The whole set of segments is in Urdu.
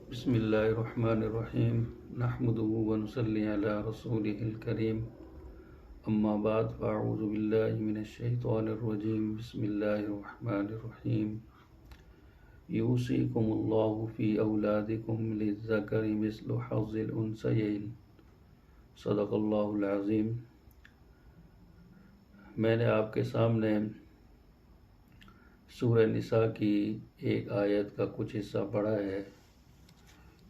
بسم اللہ الرحمن الرحیم نحمده ونصلی علی رسولہ الکریم اما بعد فاعوذ باللہ من الشیطان الرجیم بسم اللہ الرحمن الرحیم یوصیکم اللہ فی اولادکم للذکر مثل حظ الانثیین صدق اللہ العظیم۔ میں نے آپ کے سامنے سورہ نساء کی ایک آیت کا کچھ حصہ پڑھا ہے۔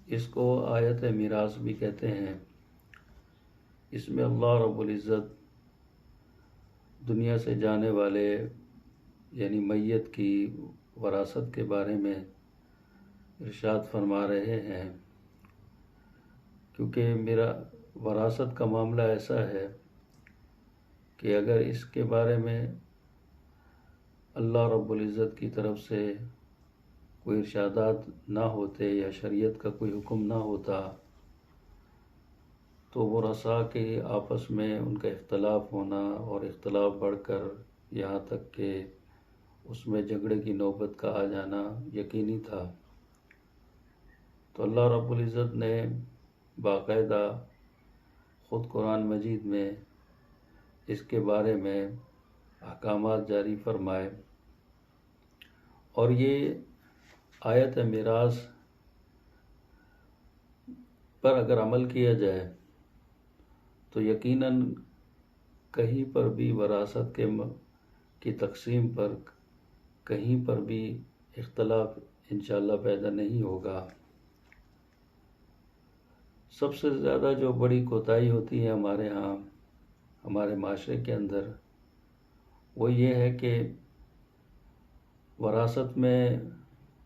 اس کو آیت میراث بھی کہتے ہیں۔ اس میں اللہ رب العزت دنیا سے جانے والے یعنی میت کی وراثت کے بارے میں ارشاد فرما رہے ہیں، کیونکہ میرا وراثت کا معاملہ ایسا ہے کہ اگر اس کے بارے میں اللہ رب العزت کی طرف سے کوئی ارشادات نہ ہوتے یا شریعت کا کوئی حکم نہ ہوتا تو ورثاء کے آپس میں ان کا اختلاف ہونا اور اختلاف بڑھ کر یہاں تک کہ اس میں جھگڑے کی نوبت کا آ جانا یقینی تھا۔ تو اللہ رب العزت نے باقاعدہ خود قرآن مجید میں اس کے بارے میں احکامات جاری فرمائے، اور یہ آیت میراث پر اگر عمل کیا جائے تو یقیناً کہیں پر بھی وراثت کی تقسیم پر کہیں پر بھی اختلاف انشاءاللہ پیدا نہیں ہوگا۔ سب سے زیادہ جو بڑی کوتاہی ہوتی ہے ہمارے ہاں ہمارے معاشرے کے اندر وہ یہ ہے کہ وراثت میں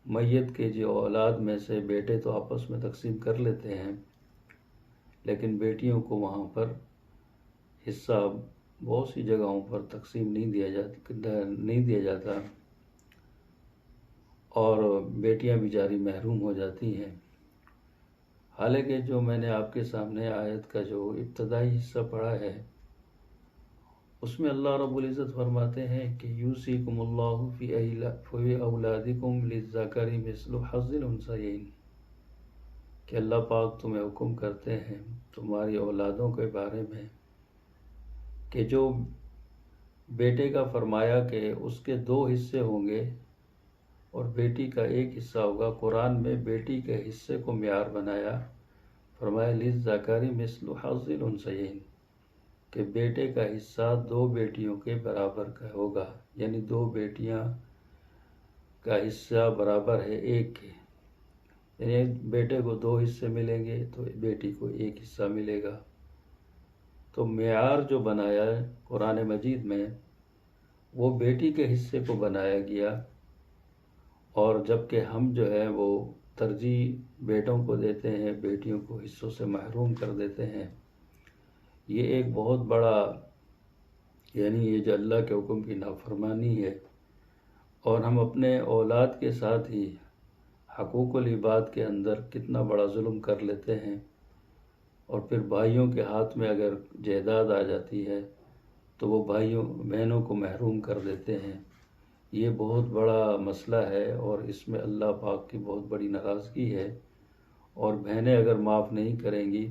میت کے جو اولاد میں سے بیٹے تو آپس میں تقسیم کر لیتے ہیں، لیکن بیٹیوں کو وہاں پر حصہ بہت سی جگہوں پر تقسیم نہیں دیا جاتا اور بیٹیاں بیچاری محروم ہو جاتی ہیں۔ حالانکہ جو میں نے آپ کے سامنے آیت کا جو ابتدائی حصہ پڑھا ہے اس میں اللہ رب العزت فرماتے ہیں کہ یوصیکم اللہ فی اولادکم للذکر مثل حظ الانثیین، کہ اللہ پاک تمہیں حکم کرتے ہیں تمہاری اولادوں کے بارے میں کہ جو بیٹے کا فرمایا کہ اس کے 2 حصے ہوں گے اور بیٹی کا 1 حصہ ہوگا۔ قرآن میں بیٹی کے حصے کو معیار بنایا، فرمایا للذکر مثل حظ الانثیین، کہ بیٹے کا حصہ 2 بیٹیوں کے برابر کا ہوگا، یعنی 2 بیٹیاں کا حصہ برابر ہے 1 کے، یعنی بیٹے کو 2 حصے ملیں گے تو بیٹی کو 1 حصہ ملے گا۔ تو معیار جو بنایا ہے قرآن مجید میں وہ بیٹی کے حصے کو بنایا گیا، اور جبکہ ہم جو ہے وہ ترجیح بیٹوں کو دیتے ہیں، بیٹیوں کو حصوں سے محروم کر دیتے ہیں۔ یہ ایک بہت بڑا یعنی یہ جو اللہ کے حکم کی نافرمانی ہے، اور ہم اپنے اولاد کے ساتھ ہی حقوق العباد کے اندر کتنا بڑا ظلم کر لیتے ہیں، اور پھر بھائیوں کے ہاتھ میں اگر جائیداد آ جاتی ہے تو وہ بہنوں کو محروم کر دیتے ہیں۔ یہ بہت بڑا مسئلہ ہے اور اس میں اللہ پاک کی بہت بڑی ناراضگی ہے، اور بہنیں اگر معاف نہیں کریں گی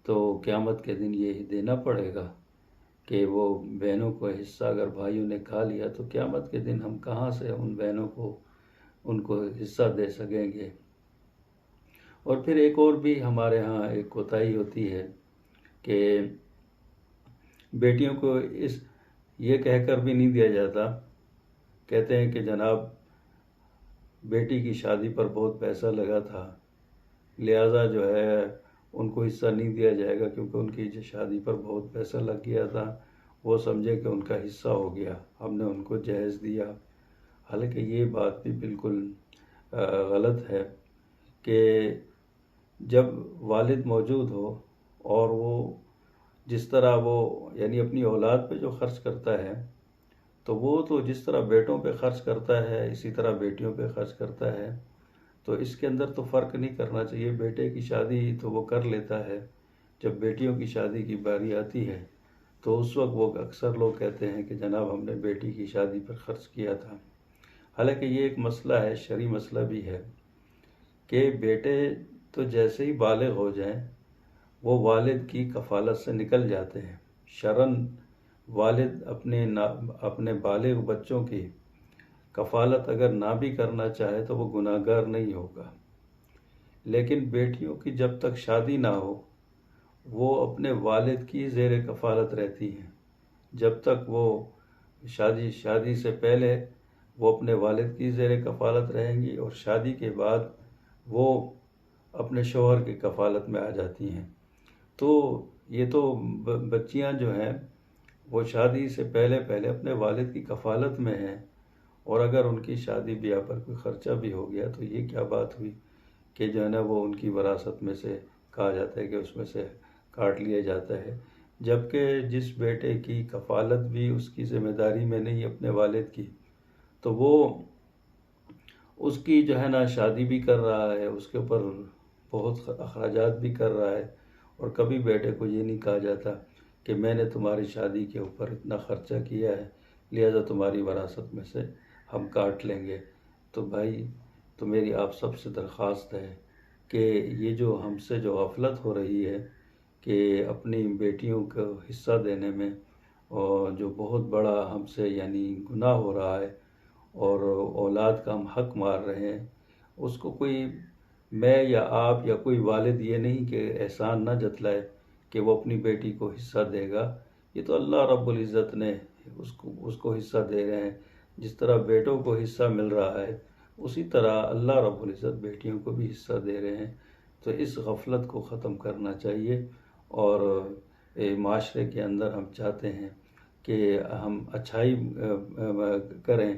تو قیامت کے دن یہ دینا پڑے گا کہ وہ بہنوں کو حصہ اگر بھائیوں نے کھا لیا تو قیامت کے دن ہم کہاں سے ان کو حصہ دے سکیں گے۔ اور پھر ایک اور بھی ہمارے ہاں ایک کوتاہی ہوتی ہے کہ بیٹیوں کو یہ کہہ کر بھی نہیں دیا جاتا، کہتے ہیں کہ جناب بیٹی کی شادی پر بہت پیسہ لگا تھا لہذا جو ہے ان کو حصہ نہیں دیا جائے گا، کیونکہ ان کی شادی پر بہت پیسہ لگ گیا تھا، وہ سمجھے کہ ان کا حصہ ہو گیا، ہم نے ان کو جہیز دیا۔ حالانکہ یہ بات بھی بالکل غلط ہے کہ جب والد موجود ہو اور وہ جس طرح وہ یعنی اپنی اولاد پہ جو خرچ کرتا ہے تو وہ تو جس طرح بیٹوں پہ خرچ کرتا ہے اسی طرح بیٹیوں پہ خرچ کرتا ہے، تو اس کے اندر تو فرق نہیں کرنا چاہیے۔ بیٹے کی شادی تو وہ کر لیتا ہے، جب بیٹیوں کی شادی کی باری آتی ہے تو اس وقت وہ اکثر لوگ کہتے ہیں کہ جناب ہم نے بیٹی کی شادی پر خرچ کیا تھا۔ حالانکہ یہ ایک مسئلہ ہے، شرعی مسئلہ بھی ہے کہ بیٹے تو جیسے ہی بالغ ہو جائیں وہ والد کی کفالت سے نکل جاتے ہیں۔ شرعاً والد اپنے بالغ بچوں کی کفالت اگر نہ بھی کرنا چاہے تو وہ گناہ گار نہیں ہوگا، لیکن بیٹیوں کی جب تک شادی نہ ہو وہ اپنے والد کی زیر کفالت رہتی ہیں۔ جب تک وہ شادی سے پہلے وہ اپنے والد کی زیر کفالت رہیں گی، اور شادی کے بعد وہ اپنے شوہر کی کفالت میں آ جاتی ہیں۔ تو یہ تو بچیاں جو ہیں وہ شادی سے پہلے اپنے والد کی کفالت میں ہیں، اور اگر ان کی شادی بیاہ پر کوئی خرچہ بھی ہو گیا تو یہ کیا بات ہوئی کہ جو ہے نا وہ ان کی وراثت میں سے کہا جاتا ہے کہ اس میں سے کاٹ لیا جاتا ہے، جبکہ جس بیٹے کی کفالت بھی اس کی ذمہ داری میں نہیں اپنے والد کی، تو وہ اس کی جو ہے نا شادی بھی کر رہا ہے، اس کے اوپر بہت اخراجات بھی کر رہا ہے، اور کبھی بیٹے کو یہ نہیں کہا جاتا کہ میں نے تمہاری شادی کے اوپر اتنا خرچہ کیا ہے لہذا تمہاری وراثت میں سے ہم کاٹ لیں گے۔ تو بھائی تو میری آپ سب سے درخواست ہے کہ یہ جو ہم سے جو غفلت ہو رہی ہے کہ اپنی بیٹیوں کو حصہ دینے میں، اور جو بہت بڑا ہم سے یعنی گناہ ہو رہا ہے اور اولاد کا ہم حق مار رہے ہیں، اس کو کوئی میں یا آپ یا کوئی والد یہ نہیں کہ احسان نہ جتلائے کہ وہ اپنی بیٹی کو حصہ دے گا۔ یہ تو اللہ رب العزت نے اس کو حصہ دے رہے ہیں، جس طرح بیٹوں کو حصہ مل رہا ہے اسی طرح اللہ رب العزت بیٹیوں کو بھی حصہ دے رہے ہیں۔ تو اس غفلت کو ختم کرنا چاہیے، اور معاشرے کے اندر ہم چاہتے ہیں کہ ہم اچھائی کریں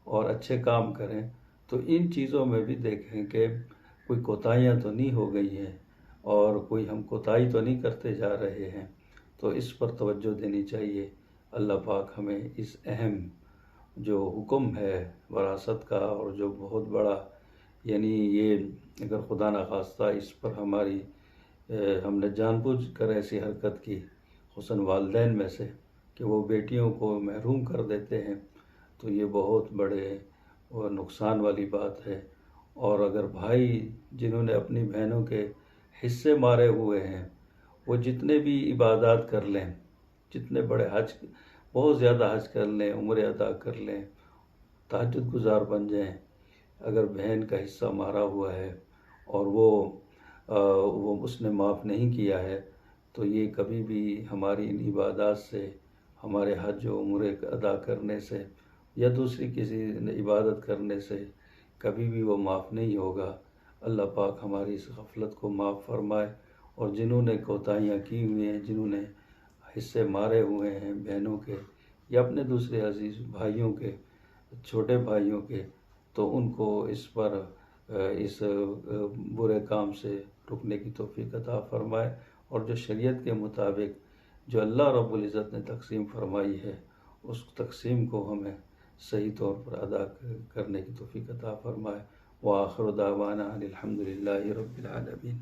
اور اچھے کام کریں، تو ان چیزوں میں بھی دیکھیں کہ کوئی کوتاہیاں تو نہیں ہو گئی ہیں اور کوئی ہم کوتاہی تو نہیں کرتے جا رہے ہیں، تو اس پر توجہ دینی چاہیے۔ اللہ پاک ہمیں اس اہم جو حکم ہے وراثت کا، اور جو بہت بڑا یعنی یہ اگر خدا نخواستہ اس پر ہم نے جان بوجھ کر ایسی حرکت کی، خصوصاً والدین میں سے، کہ وہ بیٹیوں کو محروم کر دیتے ہیں، تو یہ بہت بڑے اور نقصان والی بات ہے۔ اور اگر بھائی جنہوں نے اپنی بہنوں کے حصے مارے ہوئے ہیں وہ جتنے بھی عبادات کر لیں، جتنے بڑے بہت زیادہ حج کر لیں، عمرے ادا کر لیں، تہجد گزار بن جائیں، اگر بہن کا حصہ مارا ہوا ہے اور وہ اس نے معاف نہیں کیا ہے، تو یہ کبھی بھی ہماری ان عبادات سے، ہمارے حج و عمرے ادا کرنے سے یا دوسری کسی عبادت کرنے سے کبھی بھی وہ معاف نہیں ہوگا۔ اللہ پاک ہماری اس غفلت کو معاف فرمائے، اور جنہوں نے کوتاہیاں کی ہوئی ہیں، جنہوں نے حصے مارے ہوئے ہیں بہنوں کے یا اپنے دوسرے عزیز بھائیوں کے، چھوٹے بھائیوں کے، تو ان کو اس پر اس برے کام سے رکنے کی توفیق عطا فرمائے، اور جو شریعت کے مطابق جو اللہ رب العزت نے تقسیم فرمائی ہے اس تقسیم کو ہمیں صحیح طور پر ادا کرنے کی توفیق عطا فرمائے۔ وآخر دعوانا الحمد للہ رب العالمین۔